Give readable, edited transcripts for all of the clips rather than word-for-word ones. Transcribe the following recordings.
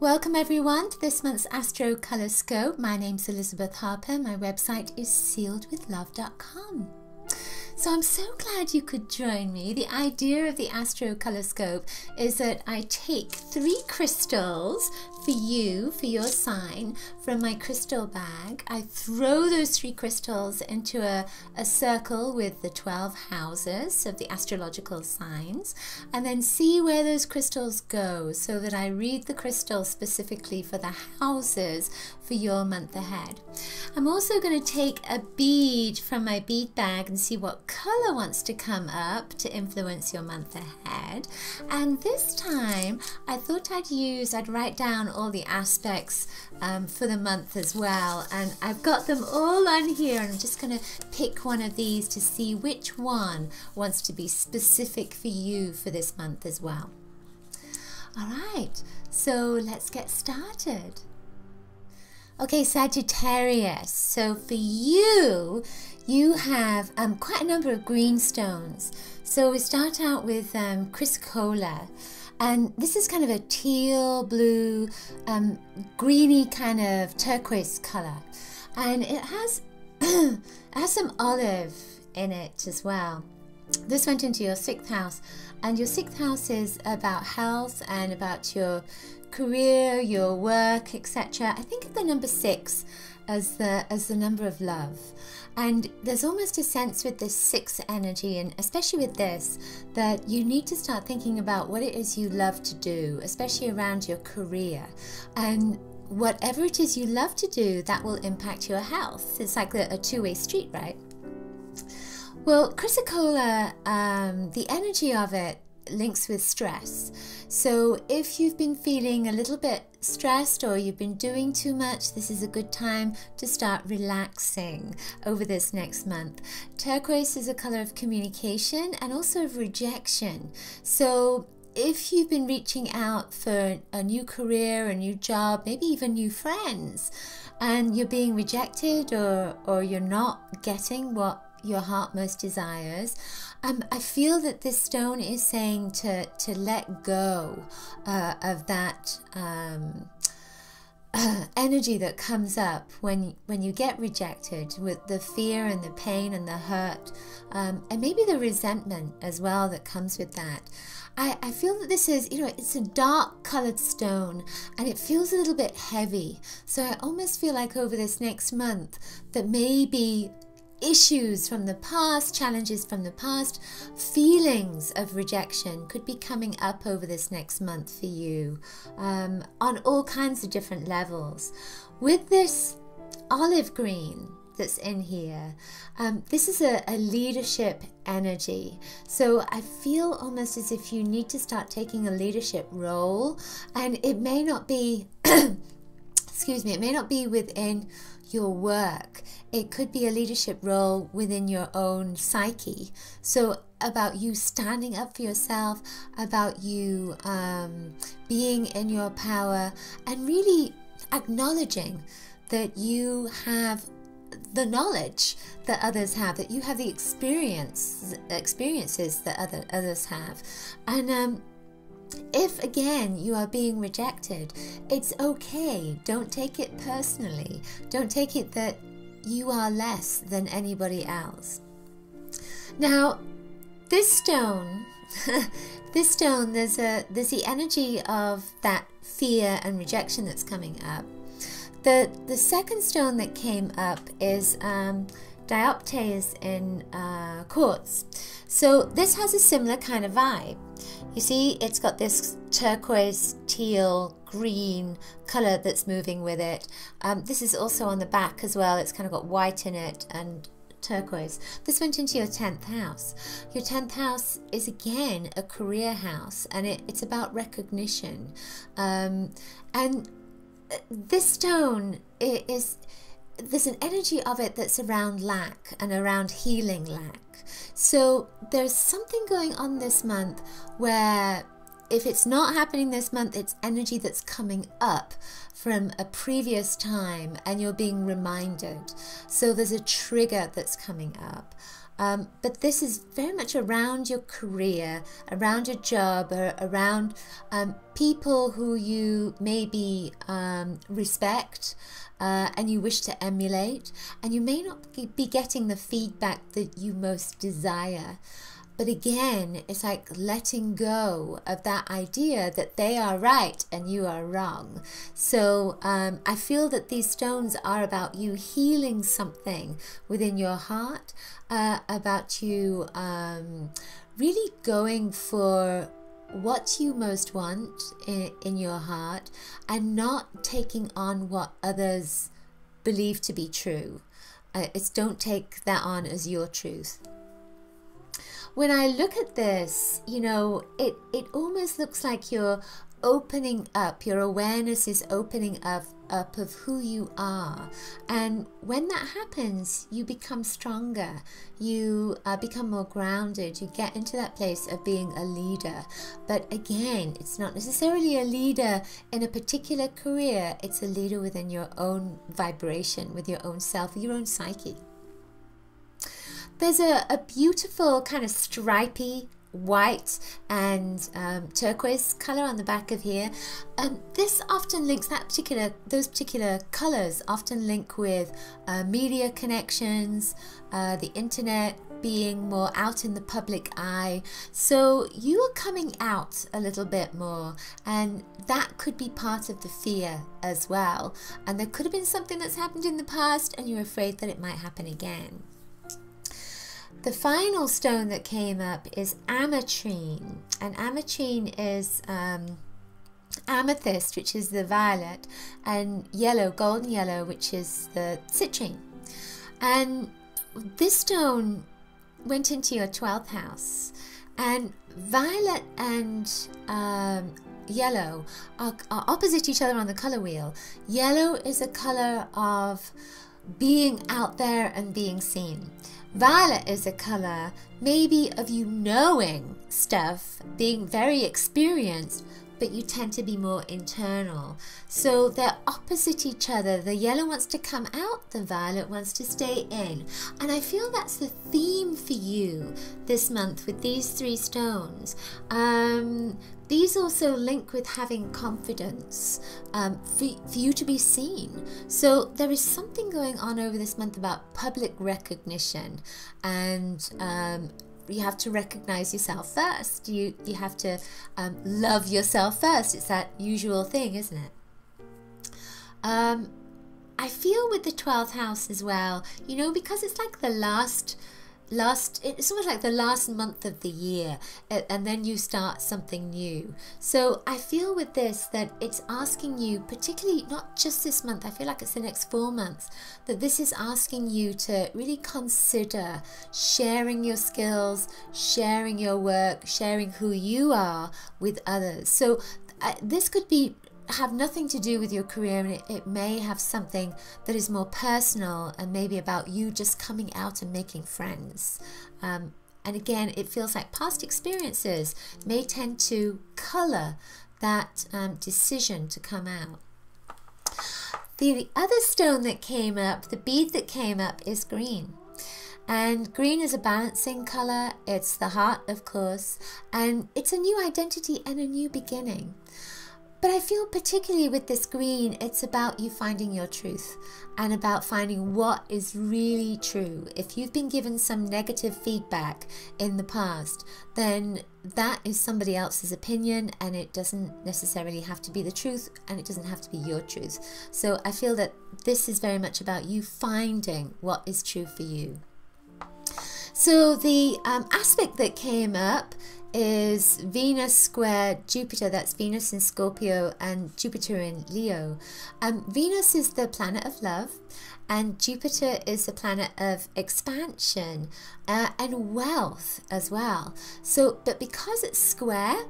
Welcome everyone to this month's Astrocolorscope. My name's Elizabeth Harper. My website is sealedwithlove.com. So I'm so glad you could join me. The idea of the Astrocolorscope is that I take 3 crystals for you, for your sign, from my crystal bag. I throw those 3 crystals into a circle with the 12 houses of the astrological signs, and then see where those crystals go, so that I read the crystals specifically for the houses for your month ahead. I'm also going to take a bead from my bead bag and see what color wants to come up to influence your month ahead. And this time I thought I'd write down all the aspects for the month as well, and I've got them all on here, and I'm just going to pick one of these to see which one wants to be specific for you for this month as well. Alright, so let's get started. Okay, Sagittarius, so for you, you have quite a number of green stones. So we start out with chrysocolla, and this is kind of a teal blue, greeny kind of turquoise color, and it has it has some olive in it as well. This went into your 6th house, and your 6th house is about health and about your career, your work, etc. I think of the number 6 as the number of love, and there's almost a sense with this 6 energy, and especially with this, that you need to start thinking about what it is you love to do, especially around your career. And whatever it is you love to do, that will impact your health. It's like a two-way street, right? Well, chrysocolla, the energy of it links with stress. So if you've been feeling a little bit stressed or you've been doing too much, this is a good time to start relaxing over this next month. Turquoise is a color of communication and also of rejection. So if you've been reaching out for a new career, a new job, maybe even new friends, and you're being rejected or you're not getting what your heart most desires, I feel that this stone is saying to let go of that energy that comes up when you get rejected, with the fear and the pain and the hurt, and maybe the resentment as well that comes with that. I feel that this is, it's a dark colored stone, and it feels a little bit heavy. So I almost feel like over this next month that maybe issues from the past, challenges from the past, feelings of rejection could be coming up over this next month for you, on all kinds of different levels. With this olive green that's in here, this is a leadership energy. So I feel almost as if you need to start taking a leadership role, and it may not be excuse me, it may not be within your work. It could be a leadership role within your own psyche. So about you standing up for yourself, about you being in your power, and really acknowledging that you have the knowledge that others have, that you have the experiences that others have. And if again you are being rejected, it's okay. Don't take it personally. Don't take it that you are less than anybody else. Now, this stone, this stone, there's the energy of that fear and rejection that's coming up. The second stone that came up is dioptase in quartz. So this has a similar kind of vibe. You see, it's got this turquoise, teal, green color that's moving with it. This is also on the back as well. It's kind of got white in it and turquoise. This went into your 10th house. Your 10th house is again a career house, and it's about recognition. And this stone there's an energy of it that's around lack and around healing lack. So there's something going on this month where, if it's not happening this month, it's energy that's coming up from a previous time and you're being reminded. So there's a trigger that's coming up. but this is very much around your career, around your job, or around people who you maybe respect and you wish to emulate, and you may not be getting the feedback that you most desire. But again, it's like letting go of that idea that they are right and you are wrong. So I feel that these stones are about you healing something within your heart, about you really going for what you most want in your heart, and not taking on what others believe to be true. It's don't take that on as your truth. When I look at this, you know, it almost looks like you're opening up, your awareness is opening up of who you are. And when that happens, you become stronger, you become more grounded, you get into that place of being a leader. But again, it's not necessarily a leader in a particular career, it's a leader within your own vibration, with your own self, with your own psyche. There's a beautiful kind of stripy white and turquoise color on the back of here. This often links, those particular colors often link with media connections, the internet, being more out in the public eye. So you are coming out a little bit more, and that could be part of the fear as well. And there could have been something that's happened in the past and you're afraid that it might happen again. The final stone that came up is ametrine, and ametrine is amethyst, which is the violet, and yellow, golden yellow, which is the citrine. And this stone went into your 12th house, and violet and yellow are opposite each other on the color wheel. Yellow is a color of being out there and being seen. Violet is a color maybe of you knowing stuff, being very experienced, but you tend to be more internal. So they're opposite each other. The yellow wants to come out, the violet wants to stay in. And I feel that's the theme for you this month with these three stones. These also link with having confidence, for you to be seen. So there is something going on over this month about public recognition, and you have to recognize yourself first. You have to love yourself first. It's that usual thing, isn't it? I feel with the 12th house as well, you know, because it's like the last it's almost like the last month of the year, and then you start something new. So I feel with this that it's asking you, particularly not just this month, I feel like it's the next 4 months, that this is asking you to really consider sharing your skills, sharing your work, sharing who you are with others. So this could have nothing to do with your career, and it may have something that is more personal and maybe about you just coming out and making friends. And again, it feels like past experiences may tend to color that decision to come out. The other stone that came up, the bead that came up, is green. And green is a balancing color. It's the heart, of course, and it's a new identity and a new beginning. But I feel particularly with this green, it's about you finding your truth and about finding what is really true. If you've been given some negative feedback in the past, then that is somebody else's opinion, and it doesn't necessarily have to be the truth, and it doesn't have to be your truth. So I feel that this is very much about you finding what is true for you. So the aspect that came up is Venus square Jupiter. That's Venus in Scorpio and Jupiter in Leo. Venus is the planet of love, and Jupiter is the planet of expansion and wealth as well. So, but because it's square,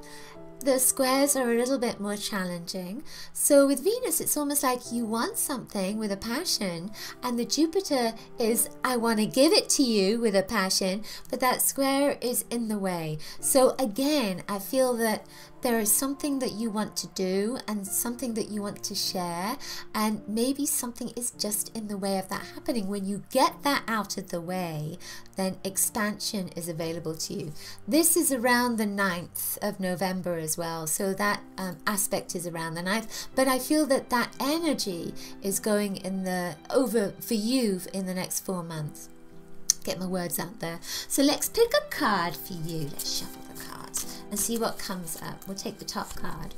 the squares are a little bit more challenging. So with Venus, it's almost like you want something with a passion, and the Jupiter is, I want to give it to you with a passion, but that square is in the way. So again, I feel that there is something that you want to do and something that you want to share, and maybe something is just in the way of that happening. When you get that out of the way, then expansion is available to you. This is around the 9th of November as well, so that aspect is around the 9th, but I feel that that energy is going in the over for you in the next 4 months. Get my words out there. So let's pick a card for you. Let's shuffle the cards and see what comes up. We'll take the top card.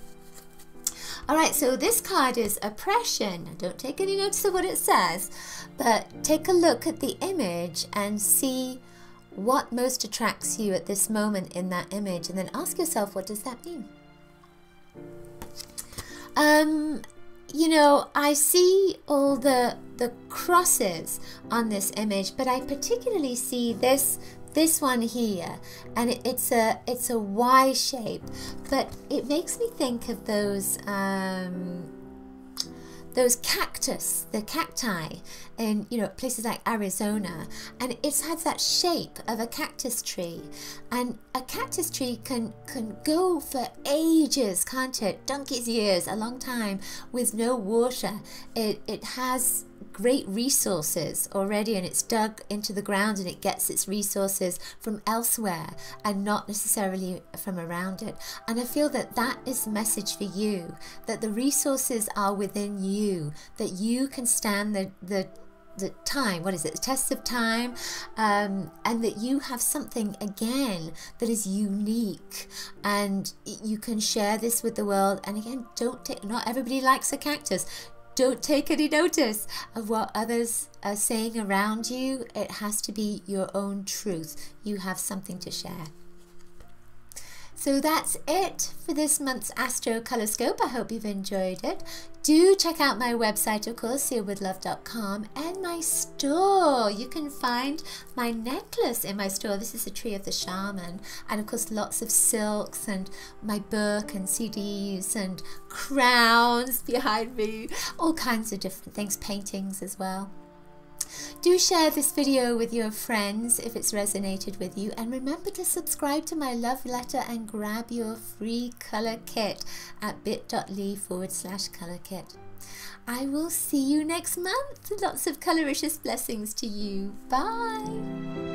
All right, so this card is oppression. Now, don't take any notice of what it says, but take a look at the image and see what most attracts you at this moment in that image, and then ask yourself, what does that mean? You know, I see all the crosses on this image, but I particularly see this one here, and it's a Y shape, but it makes me think of those cactus, the cacti in, you know, places like Arizona, and it has that shape of a cactus tree, and a cactus tree can go for ages, can't it? Donkey's years, a long time, with no water. It has great resources already, and it's dug into the ground, and it gets its resources from elsewhere and not necessarily from around it. And I feel that that is the message for you, that the resources are within you, that you can stand the time, what is it, the test of time, and that you have something again that is unique, and you can share this with the world. And again, not everybody likes a cactus. Don't take any notice of what others are saying around you. It has to be your own truth. You have something to share. So that's it for this month's Astrocolorscope. I hope you've enjoyed it. Do check out my website, of course, sealedwithlove.com, and my store. You can find my necklace in my store. This is the Tree of the Shaman, and of course lots of silks, and my book and CDs and crowns behind me, all kinds of different things, paintings as well. Do share this video with your friends if it's resonated with you, and remember to subscribe to my love letter and grab your free color kit at bit.ly/color kit. I will see you next month. Lots of coloricious blessings to you. Bye.